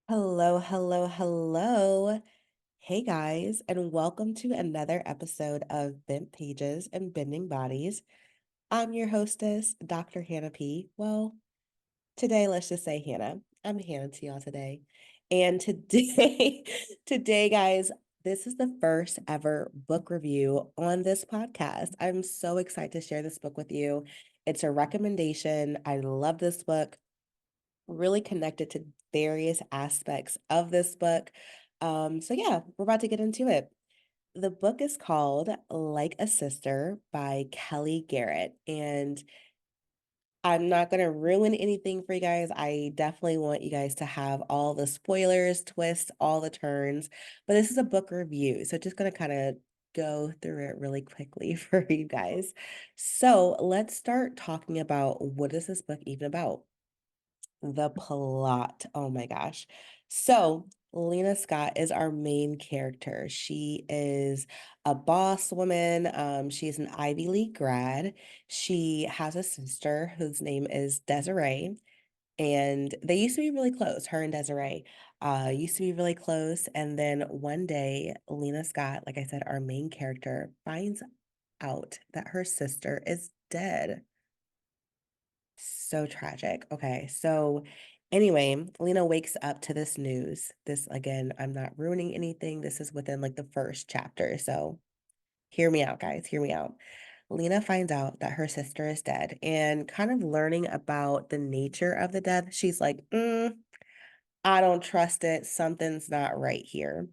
Hello, hello, hello. Hey guys, and welcome to another episode of Bent Pages and Bending Bodies. I'm your hostess, Dr. Hannah P. Well, today, let's just say Hannah. I'm Hannah to y'all today. And today, today, guys, this is the first ever book review on this podcast. I'm so excited to share this book with you. It's a recommendation. I love this book, really connected to various aspects of this book. So yeah, we're about to get into it. The book is called Like a Sister by Kellye Garrett. And I'm not going to ruin anything for you guys. I definitely want you guys to have all the spoilers, twists, all the turns. But this is a book review. So just going to kind of go through it really quickly for you guys. So let's start talking about what is this book even about? The plot. Oh my gosh. So, Lena Scott is our main character. She is a boss woman. She's an Ivy League grad. She has a sister whose name is Desiree, and they used to be really close. Her and Desiree used to be really close. And then one day, Lena Scott, like I said, our main character, finds out that her sister is dead. So tragic. Okay. So anyway, Lena wakes up to this news. This again, I'm not ruining anything. This is within like the first chapter. So hear me out, guys. Hear me out. Lena finds out that her sister is dead and kind of learning about the nature of the death. She's like, I don't trust it. Something's not right here.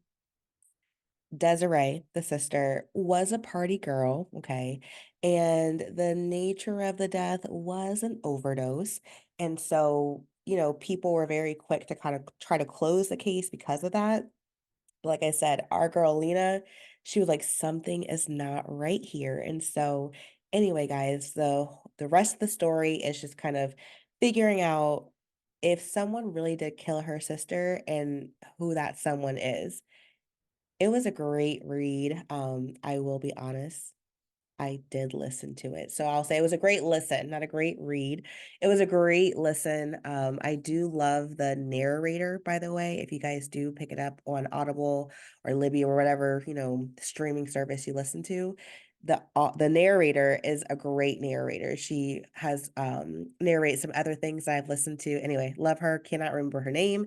Desiree, the sister, was a party girl, okay? And the nature of the death was an overdose. And so, people were very quick to kind of try to close the case because of that. But like I said, our girl Lena, she was like, something is not right here. And so, anyway, guys, the rest of the story is just kind of figuring out if someone really did kill her sister and who that someone is. It was a great read. I will be honest. I did listen to it. So I'll say it was a great listen, not a great read. It was a great listen. I do love the narrator, by the way. If you guys do pick it up on Audible or Libby or whatever, streaming service you listen to, the narrator is a great narrator. She has narrated some other things that I've listened to. Anyway, love her. Cannot remember her name,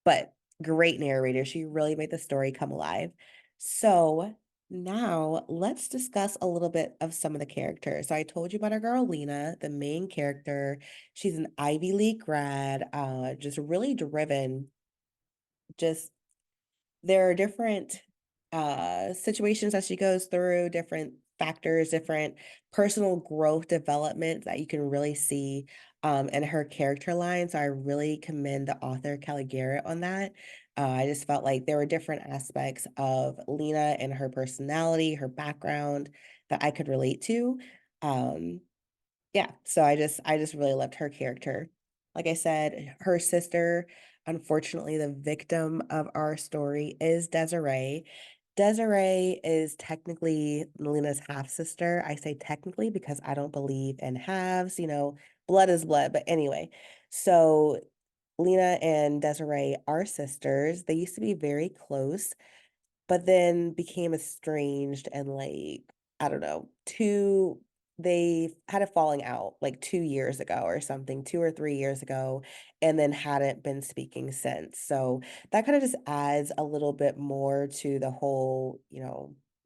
but great narrator. She really made the story come alive. So now let's discuss a little bit of some of the characters. So I told you about our girl Lena, the main character. She's an Ivy League grad, just really driven, just there are different situations that she goes through, different factors, different personal growth development that you can really see in her character line. So I really commend the author Kellye Garrett on that. I just felt like there were different aspects of Lena and her personality, her background that I could relate to. Um, yeah, so I just really loved her character. Like I said, her sister, unfortunately, the victim of our story is Desiree. Desiree is technically Lena's half sister. I say technically because I don't believe in halves, blood is blood. But anyway, so Lena and Desiree are sisters. They used to be very close, but then became estranged and like, I don't know, they had a falling out like 2 years ago or something, 2 or 3 years ago, and then hadn't been speaking since. So that kind of just adds a little bit more to the whole,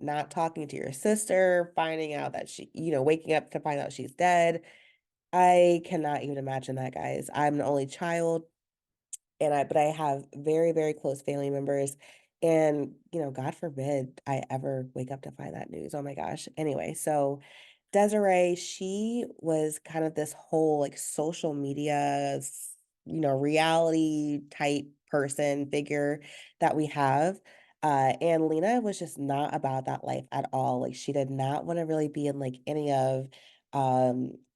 not talking to your sister, finding out that waking up to find out she's dead. I cannot even imagine that, guys. I'm an only child but I have very, very close family members. And, God forbid I ever wake up to find that news. Oh my gosh. Anyway, so Desiree, she was kind of this whole like social media, reality type person figure that we have. And Lena was just not about that life at all. Like she did not want to really be in like any of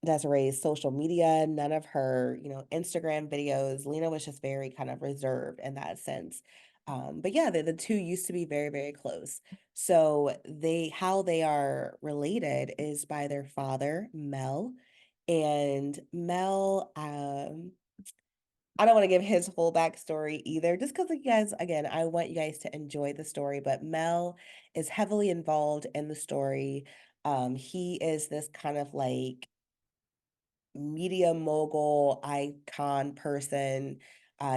Desiree's social media, none of her, Instagram videos. Lena was just very kind of reserved in that sense. But yeah, the two used to be very, very close. So how they are related is by their father, Mel. And Mel, I don't want to give his whole backstory either, just because you guys, again, I want you guys to enjoy the story. But Mel is heavily involved in the story. He is this kind of like media mogul icon person.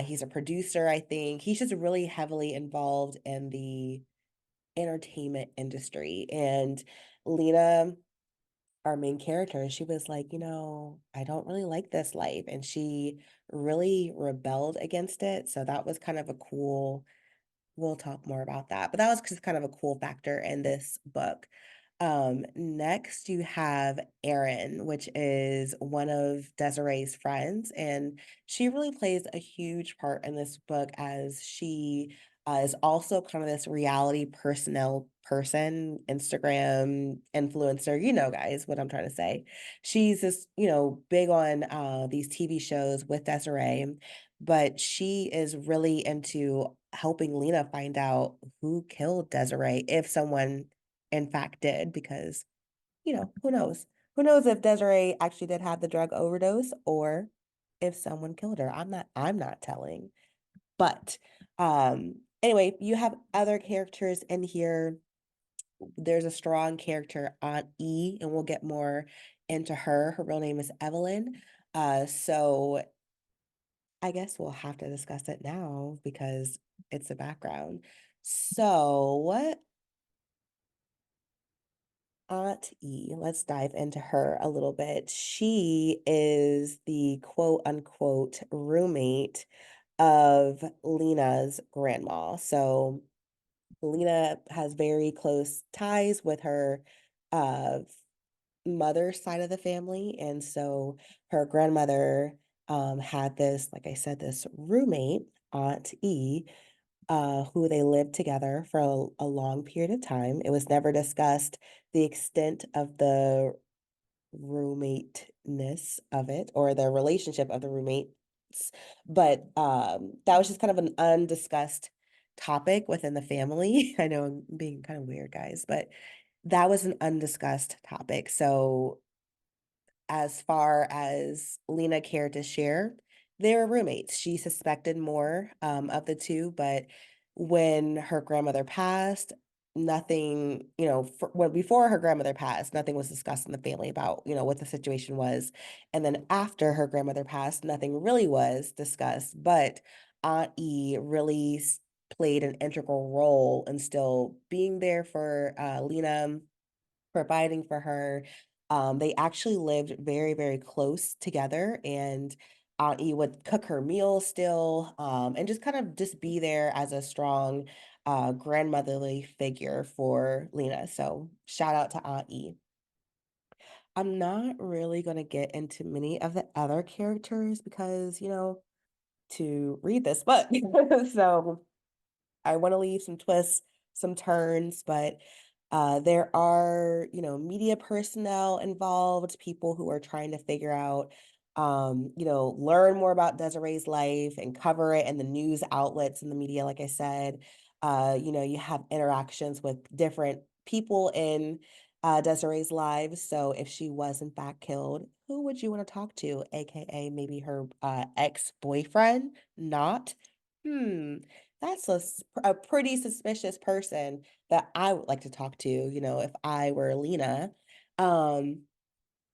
He's a producer, I think. He's just really heavily involved in the entertainment industry. And Lena, our main character, she was like, I don't really like this life. And she really rebelled against it. So that was kind of a cool, we'll talk more about that. But that was just kind of a cool factor in this book. Next, you have Erin, which is one of Desiree's friends, and she really plays a huge part in this book as she is also kind of this reality personnel person, Instagram influencer. You know, guys, what I'm trying to say. She's this, big on these TV shows with Desiree, but she is really into helping Lena find out who killed Desiree, if someone in fact did, because, who knows? Who knows if Desiree actually did have the drug overdose or if someone killed her. I'm not telling. But anyway, you have other characters in here. There's a strong character, Aunt E, and we'll get more into her. Her real name is Evelyn. So I guess we'll have to discuss it now because it's a background. So, what Aunt E, let's dive into her a little bit. She is the quote unquote roommate of Lena's grandma. So, Lena has very close ties with her uh, mother's side of the family. And so, her grandmother had this, like I said, this roommate, Aunt E, who they lived together for a long period of time. It was never discussed the extent of the roommateness of it or the relationship of the roommates, but that was just kind of an undiscussed topic within the family. I know I'm being kind of weird, guys, but that was an undiscussed topic. So as far as Lena cared to share, they were roommates. She suspected more of the two, but when her grandmother passed, nothing, when before her grandmother passed, nothing was discussed in the family about, what the situation was. And then after her grandmother passed, nothing really was discussed, but Aunt E really played an integral role in still being there for Lena, providing for her. They actually lived very, very close together, and Aunt E would cook her meals still, and just kind of just be there as a strong grandmotherly figure for Lena. So shout out to Aunt E. I'm not really going to get into many of the other characters because, to read this book. So I want to leave some twists, some turns, but there are, media personnel involved, people who are trying to figure out, learn more about Desiree's life and cover it in the news outlets and the media, like I said. You have interactions with different people in Desiree's lives. So if she was in fact killed, who would you want to talk to? AKA maybe her ex-boyfriend? Not. Hmm. That's a pretty suspicious person that I would like to talk to, if I were Lena. Um,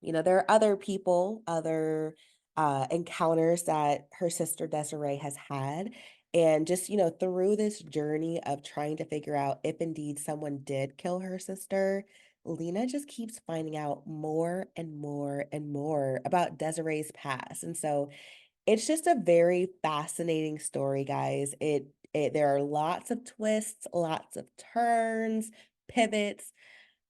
there are other people, other encounters that her sister Desiree has had. And just, through this journey of trying to figure out if indeed someone did kill her sister, Lena just keeps finding out more and more and more about Desiree's past. And so it's just a very fascinating story, guys. There are lots of twists, lots of turns, pivots.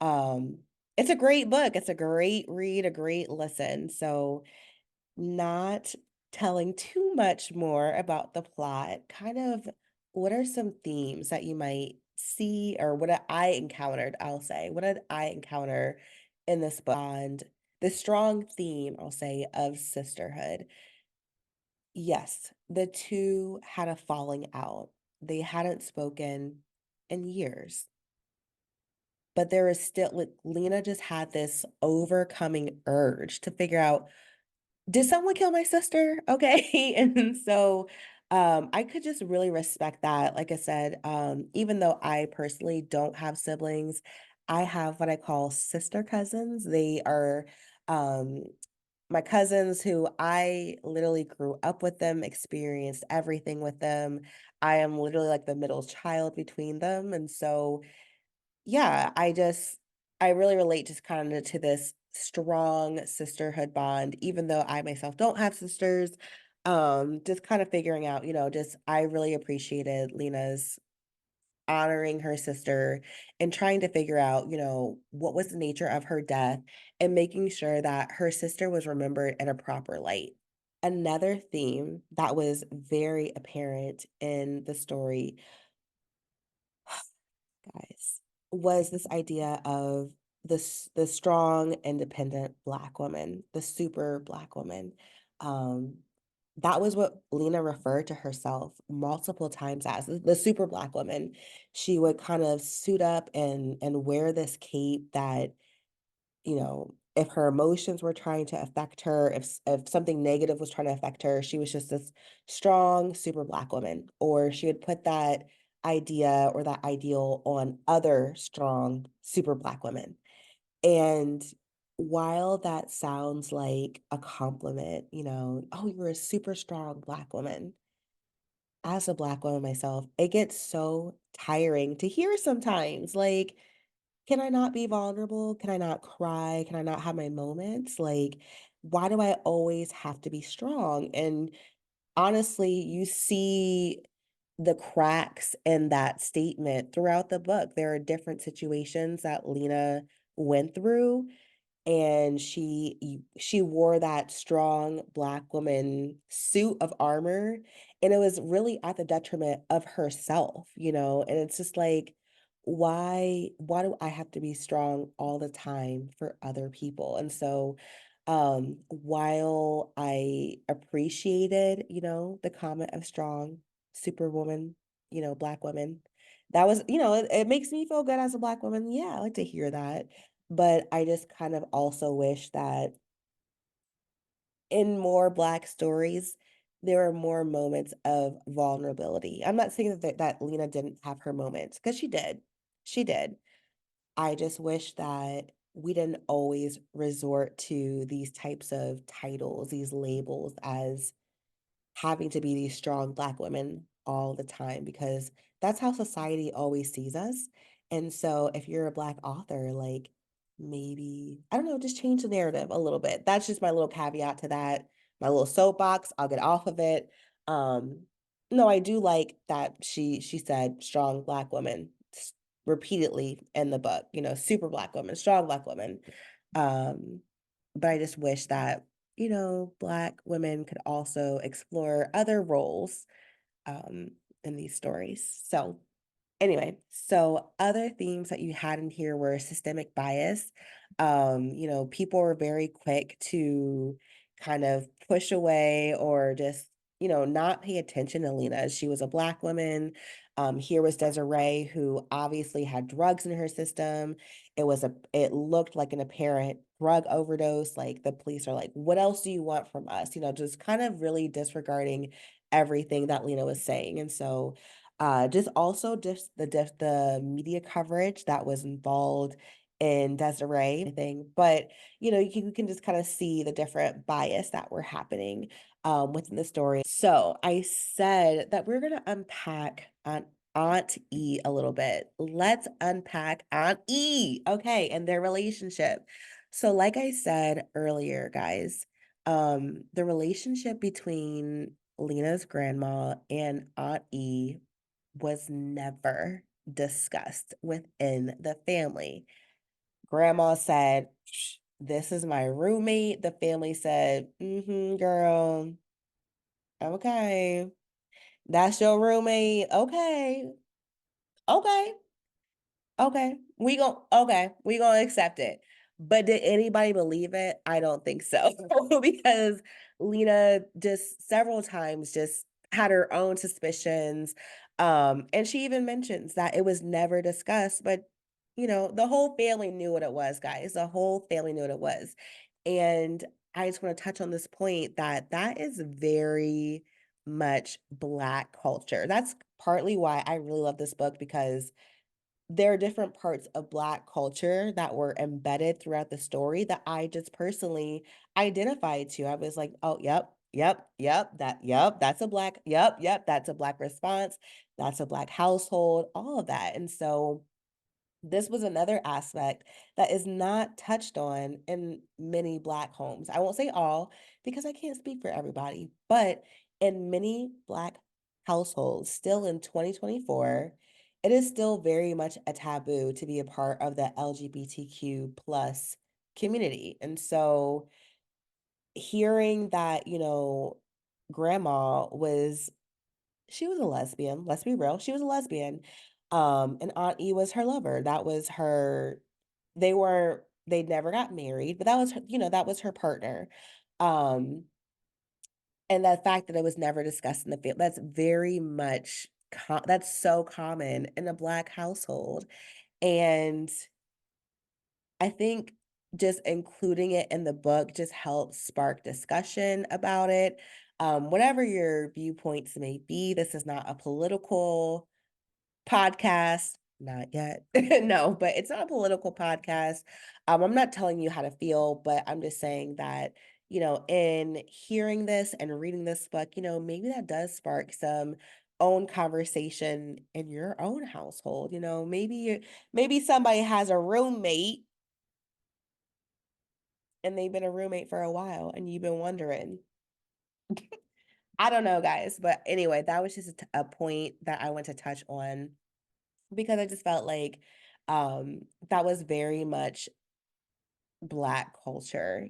Um, it's a great book. It's a great read, a great listen. So, not telling too much more about the plot, kind of what are some themes that you might see or what I encountered, I'll say. What did I encounter in this book? And the strong theme, I'll say, of sisterhood. Yes, the two had a falling out. They hadn't spoken in years, but there is still, like, Lena just had this overcoming urge to figure out did someone kill my sister? Okay. And so I could just really respect that. Like I said, even though I personally don't have siblings, I have what I call sister cousins. They are um my cousins who I literally grew up with them, experienced everything with them. I am literally like the middle child between them. And so yeah, I really relate just kinda to this strong sisterhood bond, even though I myself don't have sisters, just kind of figuring out, just I really appreciated Lena's honoring her sister and trying to figure out, what was the nature of her death and making sure that her sister was remembered in a proper light. Another theme that was very apparent in the story guys, was this idea of the strong, independent Black woman, the super Black woman. Um, that was what Lena referred to herself multiple times as the super Black woman. She would kind of suit up and wear this cape that if her emotions were trying to affect her, if something negative was trying to affect her, she was just this strong, super Black woman. Or she would put that idea or that ideal on other strong, super Black women. And while that sounds like a compliment, oh, you're a super strong Black woman. As a Black woman myself, it gets so tiring to hear sometimes. Like, can I not be vulnerable? Can I not cry? Can I not have my moments? Like, why do I always have to be strong? And honestly, you see the cracks in that statement throughout the book. There are different situations that Lena went through and she wore that strong Black woman suit of armor, and it was really at the detriment of herself, and it's just like, why do I have to be strong all the time for other people? And so, while I appreciated, the comment of strong superwoman, Black women, that was, it makes me feel good as a Black woman. Yeah, I like to hear that. But I just kind of also wish that in more Black stories, there are more moments of vulnerability. I'm not saying that Lena didn't have her moments, because she did. She did. I just wish that we didn't always resort to these types of titles, these labels as having to be these strong Black women all the time because that's how society always sees us. And so if you're a Black author, like maybe, I don't know, just change the narrative a little bit. That's just my little caveat to that. My little soapbox, I'll get off of it. Um, no, I do like that she said strong Black woman repeatedly in the book, super Black woman, strong Black woman. Um, but I just wish that Black women could also explore other roles um, in these stories. So, anyway, so other themes that you had in here were systemic bias. People were very quick to kind of push away or just, not pay attention to Lena. She was a Black woman. Here was Desiree, who obviously had drugs in her system. It looked like an apparent drug overdose. Like the police are like, what else do you want from us? Just kind of really disregarding everything that Lena was saying. And so just also just the media coverage that was involved in Desiree thing, but you can just kind of see the different bias that were happening within the story. So I said that we're gonna unpack on Aunt E a little bit. Let's unpack Aunt E, okay, and their relationship. So, like I said earlier, guys, the relationship between Lena's grandma and Aunt E was never discussed within the family. Grandma said, this is my roommate. The family said, mm-hmm, girl, okay. That's your roommate. Okay. Okay. We gonna accept it. But did anybody believe it? I don't think so. Because Lena just several times just had her own suspicions. And she even mentions that it was never discussed, but the whole family knew what it was, guys. The whole family knew what it was. And I just want to touch on this point that that is very much Black culture. That's partly why I really love this book because there are different parts of Black culture that were embedded throughout the story that I just personally identified to. I was like, oh, yep, that's a Black, yep, that's a Black response, that's a Black household, all of that. And so this was another aspect that is not touched on in many Black homes. I won't say all because I can't speak for everybody, but in many Black households, still in 2024, it is still very much a taboo to be a part of the LGBTQ plus community. And so hearing that, grandma was she was a lesbian, let's be real, she was a lesbian, and Aunt E was her lover, that was her they never got married, but that was her that was her partner, um, and the fact that it was never discussed in the family, that's very much that's so common in a Black household, and I think just including it in the book just helps spark discussion about it, whatever your viewpoints may be, this is not a political podcast, not yet. No, but it's not a political podcast. I'm not telling you how to feel, but I'm just saying that, in hearing this and reading this book, maybe that does spark some own conversation in your own household. Maybe somebody has a roommate and they've been a roommate for a while and you've been wondering. I don't know, guys, but anyway, that was just a point that I want to touch on because I just felt like that was very much Black culture.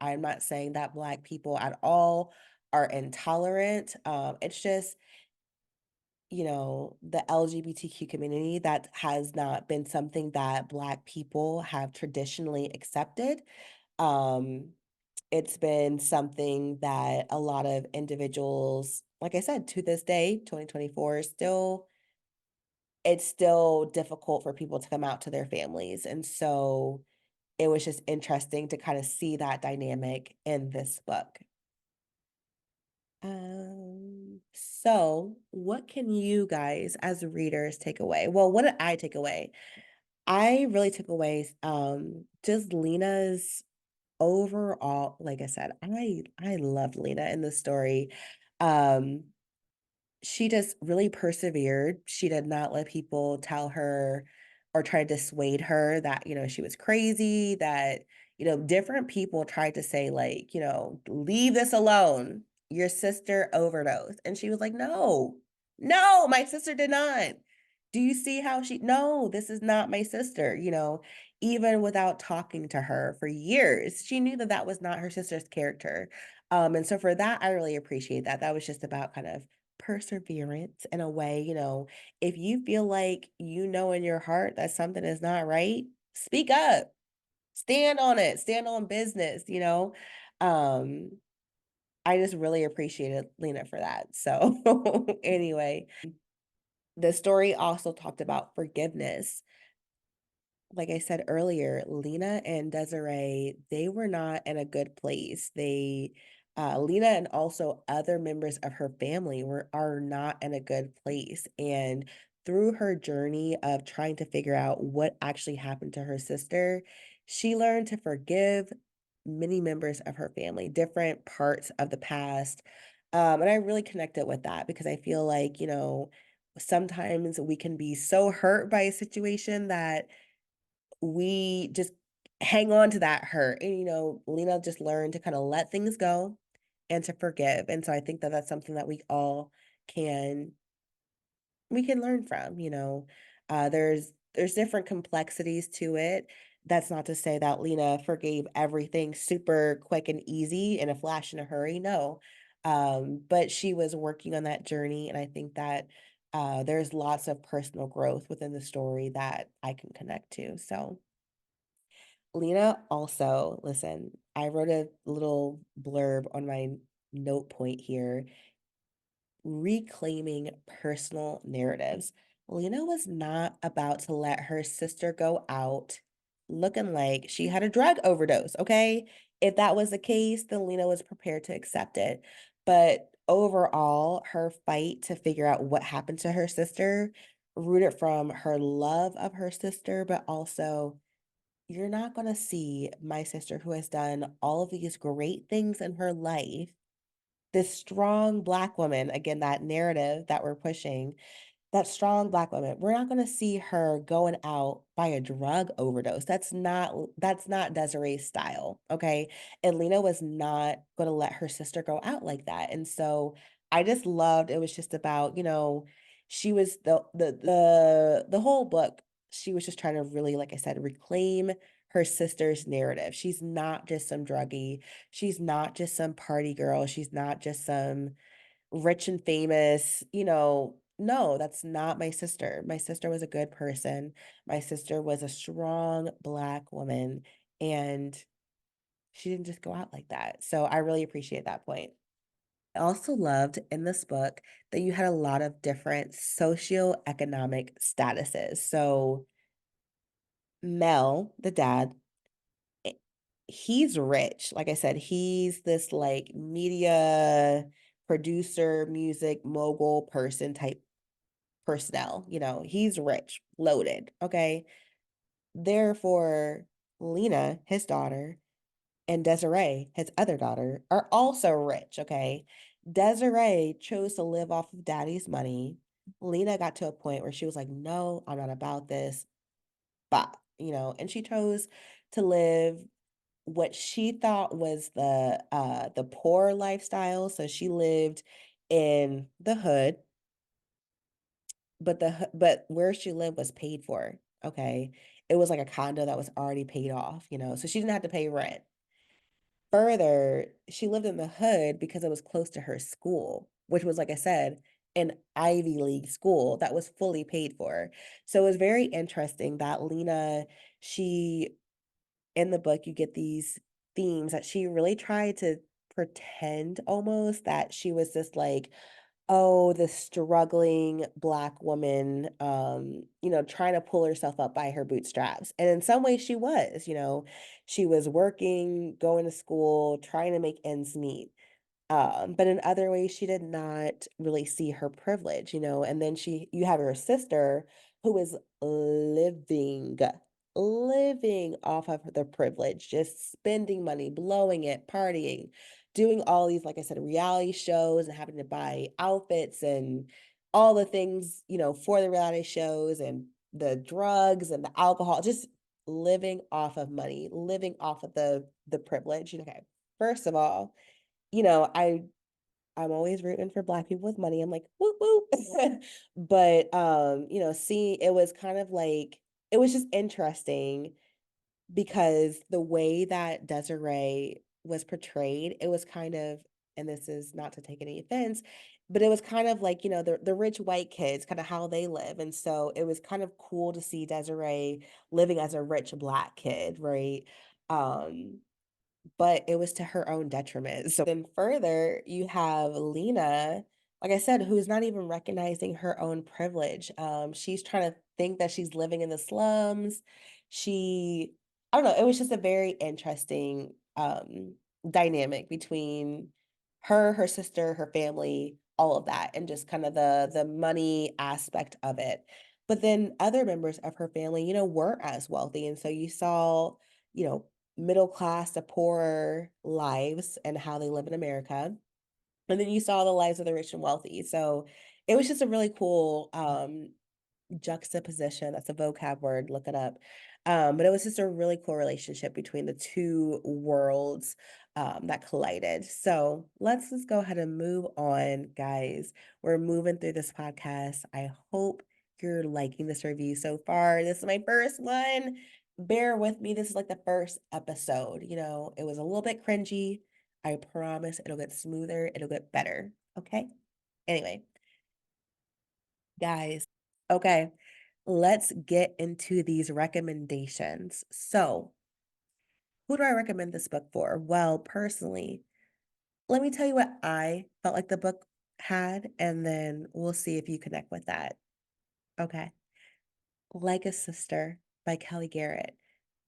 I'm not saying that Black people at all are intolerant. It's just, the LGBTQ community that has not been something that Black people have traditionally accepted. Um, it's been something that a lot of individuals, like I said, to this day, 2024, still it's still difficult for people to come out to their families. And so it was just interesting to kind of see that dynamic in this book. So what can you guys as readers take away? Well, what did I take away? I really took away just Lena's overall, like I said, I loved Lena in the story. Um she just really persevered. She did not let people tell her or try to dissuade her that, she was crazy, that, different people tried to say, like, leave this alone. Your sister overdosed. And she was like, no, no, my sister did not. Do you see how no, this is not my sister, even without talking to her for years, she knew that that was not her sister's character. And so for that, I really appreciate that. That was just about kind of perseverance in a way, if you feel like in your heart that something is not right, speak up, stand on it, stand on business, Um, I just really appreciated Lena for that. So anyway, the story also talked about forgiveness. Like I said earlier, Lena and Desiree, they were not in a good place. Lena and also other members of her family are not in a good place. And through her journey of trying to figure out what actually happened to her sister, she learned to forgive many members of her family, different parts of the past. And I really connected with that because I feel like, sometimes we can be so hurt by a situation that we just hang on to that hurt. And, Lena just learned to kind of let things go and to forgive. And so I think that that's something that can we can learn from, there's different complexities to it. That's not to say that Lena forgave everything super quick and easy in a flash in a hurry. No. But she was working on that journey. And I think that there's lots of personal growth within the story that I can connect to. So Lena also, listen, I wrote a little blurb on my note point here, reclaiming personal narratives. Lena was not about to let her sister go out looking like she had a drug overdose, okay? if that was the case, then Lena was prepared to accept it. But overall, her fight to figure out what happened to her sister rooted from her love of her sister, but also you're not going to see my sister who has done all of these great things in her life, this strong Black woman, again, that narrative that we're pushing, that strong Black woman, we're not going to see her going out by a drug overdose. That's not Desiree's style, okay? And Lena was not going to let her sister go out like that. And so I just loved it was just about, she was the whole book, she was just trying to really, like I said, reclaim her sister's narrative. She's not just some druggie. She's not just some party girl. She's not just some rich and famous, no, that's not my sister. My sister was a good person. My sister was a strong Black woman, and she didn't just go out like that. So I really appreciate that point. I also loved in this book that you had a lot of different socioeconomic statuses. So Mel, the dad, eh, he's rich. Like I said, he's this like media producer, music mogul person type personnel. He's rich, loaded. Okay. Therefore, Lena, his daughter, and Desiree, his other daughter, are also rich. Okay. Desiree chose to live off of daddy's money. Lena got to a point where she was like, no, I'm not about this. But, and she chose to live what she thought was the poor lifestyle. So she lived in the hood, but where she lived was paid for. Okay. It was like a condo that was already paid off, so she didn't have to pay rent. Further, she lived in the hood because it was close to her school, which was, like I said, an Ivy League school that was fully paid for. So it was very interesting that Lena, she, in the book, you get these themes that she really tried to pretend almost that she was this like, oh, the struggling Black woman, trying to pull herself up by her bootstraps. And in some ways she was, she was working, going to school, trying to make ends meet. But in other ways, she did not really see her privilege, and then you have her sister who is living, living off of the privilege, just spending money, blowing it, partying, doing all these, like I said, reality shows and having to buy outfits and all the things, for the reality shows and the drugs and the alcohol, just living off of money, living off of the privilege. Okay, first of all, I'm always rooting for Black people with money. I'm like, whoop whoop. But see, it was kind of like it was just interesting because the way that Desiree was portrayed, it was kind of, and this is not to take any offense, but it was kind of like, the rich white kids, kind of how they live. And so it was kind of cool to see Desiree living as a rich Black kid, right? Um, but it was to her own detriment. So then further, you have Lena, like I said, who's not even recognizing her own privilege. She's trying to think that she's living in the slums. I don't know, it was just a very interesting dynamic between her sister, her family, all of that, and just kind of the money aspect of it. But then other members of her family, weren't as wealthy. And so you saw, you know, middle class to poorer lives and how they live in America. And then you saw the lives of the rich and wealthy. So it was just a really cool juxtaposition. That's a vocab word, look it up. But it was just a really cool relationship between the two worlds that collided. So let's just go ahead and move on, guys. We're moving through this podcast. I hope you're liking this review so far. This is my first one. Bear with me. This is like the first episode. It was a little bit cringy. I promise it'll get smoother, it'll get better. Okay. Anyway, guys. Okay, let's get into these recommendations. So, who do I recommend this book for? Well, personally, let me tell you what I felt like the book had, and then we'll see if you connect with that. Okay. Like a Sister by Kellye Garrett.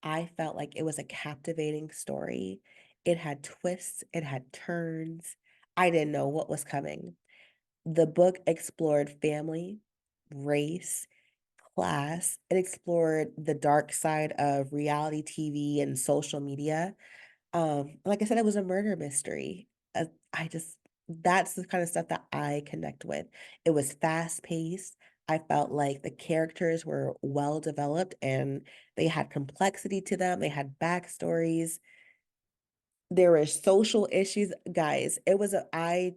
I felt like it was a captivating story. It had twists, it had turns. I didn't know what was coming. The book explored family, race, class. It explored the dark side of reality TV and social media. Like I said, it was a murder mystery. I just that's the kind of stuff that I connect with. It was fast paced. I felt like the characters were well developed and they had complexity to them. They had backstories. There were social issues. Guys, it was a I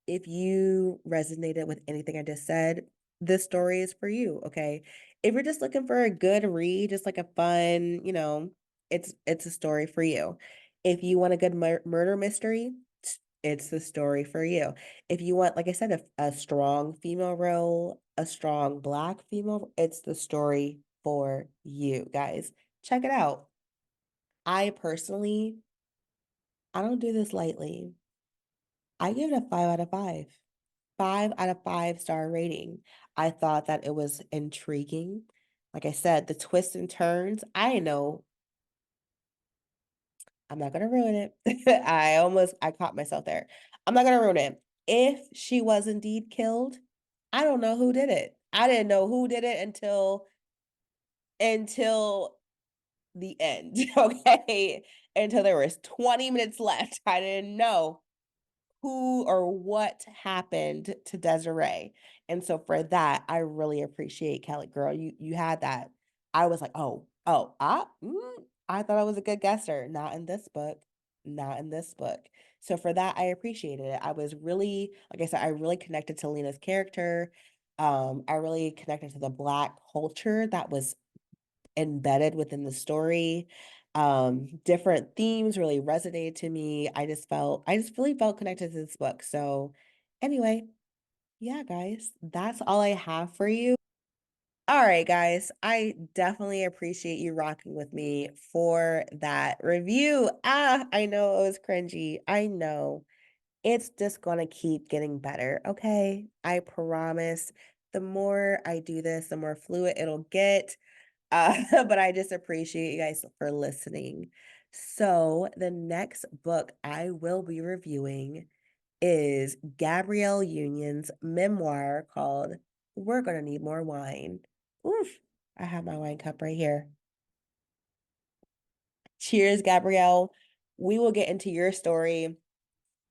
if you resonated with anything I just said, this story is for you, okay? If you're just looking for a good read, just like a fun, it's a story for you. If you want a good murder mystery, it's the story for you. If you want, like I said, a strong female role, a strong black female, it's the story for you, guys. Check it out. I personally, I don't do this lightly. I give it a 5 out of 5. 5 out of 5 star rating. I thought that it was intriguing. Like I said, the twists and turns, I know I'm not gonna ruin it. I caught myself there. I'm not gonna ruin it. If she was indeed killed, I don't know who did it. I didn't know who did it until the end, okay? Until there was 20 minutes left. I didn't know who or what happened to Desiree. And so for that, I really appreciate Kelly, girl. You had that. I was like, I thought I was a good guesser. Not in this book. Not in this book. So for that, I appreciated it. I was really, like I said, I really connected to Lena's character. I really connected to the Black culture that was embedded within the story. Different themes really resonated to me. I just really felt connected to this book. So anyway, yeah, guys, that's all I have for you. All right, guys, I definitely appreciate you rocking with me for that review. I know it was cringy. I know. It's just gonna keep getting better, okay? I promise. The more I do this, the more fluid it'll get. But I just appreciate you guys for listening. So, the next book I will be reviewing is Gabrielle Union's memoir called We're Gonna Need More Wine. Oof, I have my wine cup right here. Cheers, Gabrielle. We will get into your story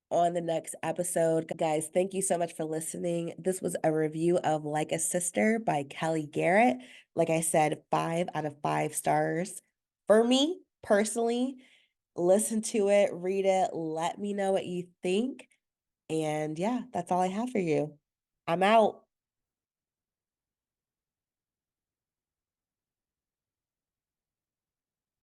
on the next episode. Guys, thank you so much for listening. This was a review of Like a Sister by Kellye Garrett. Like I said, 5 out of 5 stars. For me personally, listen to it, read it, let me know what you think. And yeah, that's all I have for you. I'm out.